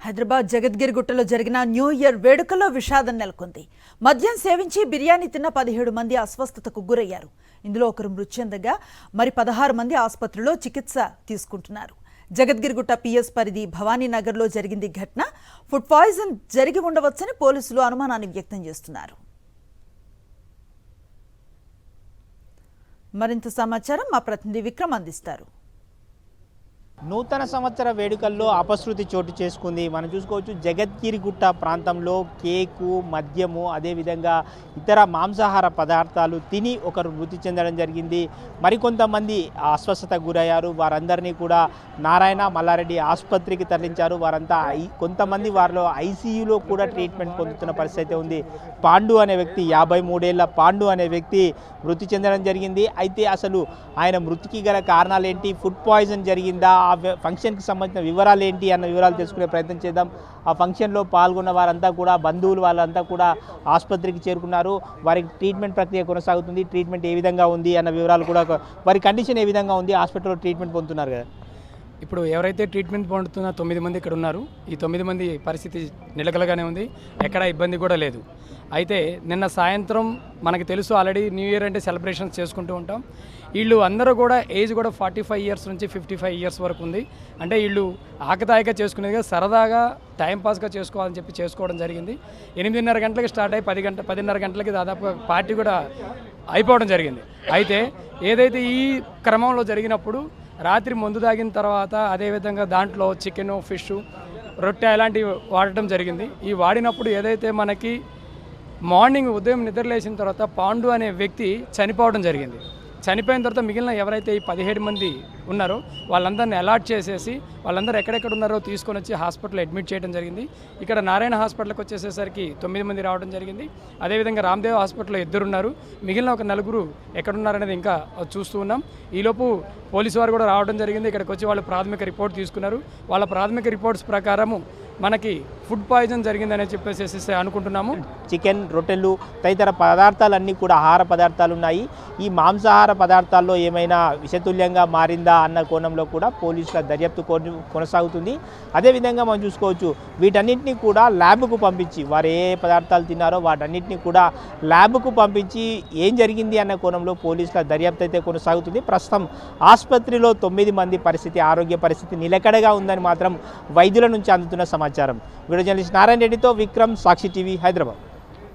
హైదరాబాద్ జగద్గిరిగుట్టలో జరిగిన new year వేడుకల్లో విషాదం నెలకొంది. మద్యం సేవించి బిర్యానీ తిన్న 17 మంది అస్వస్థతకు గురయ్యారు. ఇందులో ఒకరు మృతి చెందగా మరి 16 మంది ఆసుపత్రిలో చికిత్స తీసుకుంటున్నారు. జగద్గిరిగుట్ట పిఎస్ పరిధి భవానీనగర్లో జరిగింది ఘటన. ఫుడ్ పాయిజన్ జరిగి ఉండవచ్చని పోలీసులు అనుమానాన్ని వ్యక్తం చేస్తున్నారు. మరింత సమాచారం మా ప్రతినిధి విక్రమ్ అందిస్తారు. నూతన సంవత్సర వేడుకల్లో అపశృతి చోటు చేసుకుంది. మనం చూసుకోవచ్చు, జగద్గిరిగుట్ట ప్రాంతంలో కేకు, మద్యము, అదేవిధంగా ఇతర మాంసాహార పదార్థాలు తిని ఒకరు మృతి చెందడం జరిగింది. మరికొంతమంది అస్వస్థతకు గురయ్యారు. వారందరినీ కూడా నారాయణ మల్లారెడ్డి ఆసుపత్రికి తరలించారు. వారంతా కొంతమంది వారిలో ఐసీయూలో కూడా ట్రీట్మెంట్ పొందుతున్న పరిస్థితి ఉంది. పాండు అనే వ్యక్తి, 53 ఏళ్ల పాండు అనే వ్యక్తి మృతి చెందడం జరిగింది. అయితే అసలు ఆయన మృతికి గల కారణాలు ఏంటి, ఫుడ్ పాయిజన్ జరిగిందా, ఆ ఫంక్షన్కి సంబంధించిన వివరాలు ఏంటి అన్న వివరాలు తెలుసుకునే ప్రయత్నం చేద్దాం. ఆ ఫంక్షన్లో పాల్గొన్న వారంతా కూడా, బంధువులు వాళ్ళంతా కూడా ఆసుపత్రికి చేరుకున్నారు. వారికి ట్రీట్మెంట్ ప్రక్రియ కొనసాగుతుంది. ట్రీట్మెంట్ ఏ విధంగా ఉంది అన్న వివరాలు కూడా, వారి కండిషన్ ఏ విధంగా ఉంది, హాస్పిటల్లో ట్రీట్మెంట్ పొందుతున్నారు కదా. ఇప్పుడు ఎవరైతే ట్రీట్మెంట్ పొందుతున్న 9 మంది ఇక్కడ ఉన్నారు. ఈ 9 మంది పరిస్థితి నిలకడగానే ఉంది, ఎక్కడ ఇబ్బంది కూడా లేదు. అయితే నిన్న సాయంత్రం మనకు తెలుసు, ఆల్రెడీ న్యూ ఇయర్ అంటే సెలబ్రేషన్స్ చేసుకుంటూ ఉంటాం. వీళ్ళు అందరూ కూడా ఏజ్ కూడా 45 ఇయర్స్ నుంచి 55 ఇయర్స్ వరకు ఉంది. అంటే వీళ్ళు ఆకతాయిగా చేసుకునేదిగా, సరదాగా టైంపాస్గా చేసుకోవాలని చెప్పి చేసుకోవడం జరిగింది. 8:30 గంటలకి స్టార్ట్ అయ్యి 10:30 గంటలకి దాదాపుగా పార్టీ కూడా అయిపోవడం జరిగింది. అయితే ఏదైతే ఈ క్రమంలో జరిగినప్పుడు రాత్రి మందు తాగిన తర్వాత అదేవిధంగా దాంట్లో చికెను, ఫిష్, రొట్టె ఇలాంటివి వాడటం జరిగింది. ఈ వాడినప్పుడు ఏదైతే మనకి మార్నింగ్ ఉదయం నిద్రలేసిన తర్వాత పాండు అనే వ్యక్తి చనిపోవడం జరిగింది. చనిపోయిన తర్వాత మిగిలిన ఎవరైతే ఈ 17 మంది ఉన్నారో వాళ్ళందరినీ అలాట్ చేసేసి వాళ్ళందరూ ఎక్కడెక్కడ ఉన్నారో తీసుకొని వచ్చి హాస్పిటల్లో అడ్మిట్ చేయడం జరిగింది. ఇక్కడ నారాయణ హాస్పిటల్కి వచ్చేసేసరికి 9 మంది రావడం జరిగింది. అదేవిధంగా రామ్దేవ్ హాస్పిటల్లో 2 ఉన్నారు. మిగిలిన ఒక 4 ఎక్కడున్నారనేది ఇంకా చూస్తూ ఉన్నాం. ఈలోపు పోలీసు వారు కూడా రావడం జరిగింది. ఇక్కడికి వచ్చి వాళ్ళు ప్రాథమిక రిపోర్ట్ తీసుకున్నారు. వాళ్ళ ప్రాథమిక రిపోర్ట్స్ ప్రకారము మనకి ఫుడ్ పాయిజన్ జరిగిందని చెప్పేసి అనుకుంటున్నాము. చికెన్, రొట్టెలు తదితర పదార్థాలన్నీ కూడా ఆహార పదార్థాలు ఉన్నాయి. ఈ మాంసాహార పదార్థాల్లో ఏమైనా విషతుల్యంగా మారిందా అన్న కోణంలో కూడా పోలీసుల దర్యాప్తు కొనసాగుతుంది. అదేవిధంగా మనం చూసుకోవచ్చు, వీటన్నింటినీ కూడా ల్యాబ్కు పంపించి, వారు ఏ పదార్థాలు తిన్నారో వాటన్నింటినీ కూడా ల్యాబ్కు పంపించి ఏం జరిగింది అన్న కోణంలో పోలీసుల దర్యాప్తు అయితే కొనసాగుతుంది. ప్రస్తుతం ఆసుపత్రిలో 9 మంది పరిస్థితి, ఆరోగ్య పరిస్థితి నిలకడగా ఉందని మాత్రం వైద్యుల నుంచి అందుతున్న సమాచారం. వీడియో జర్నలిస్ట్ నారాయణ రెడ్డితో విక్రమ్, సాక్షి టీవీ, హైదరాబాద్.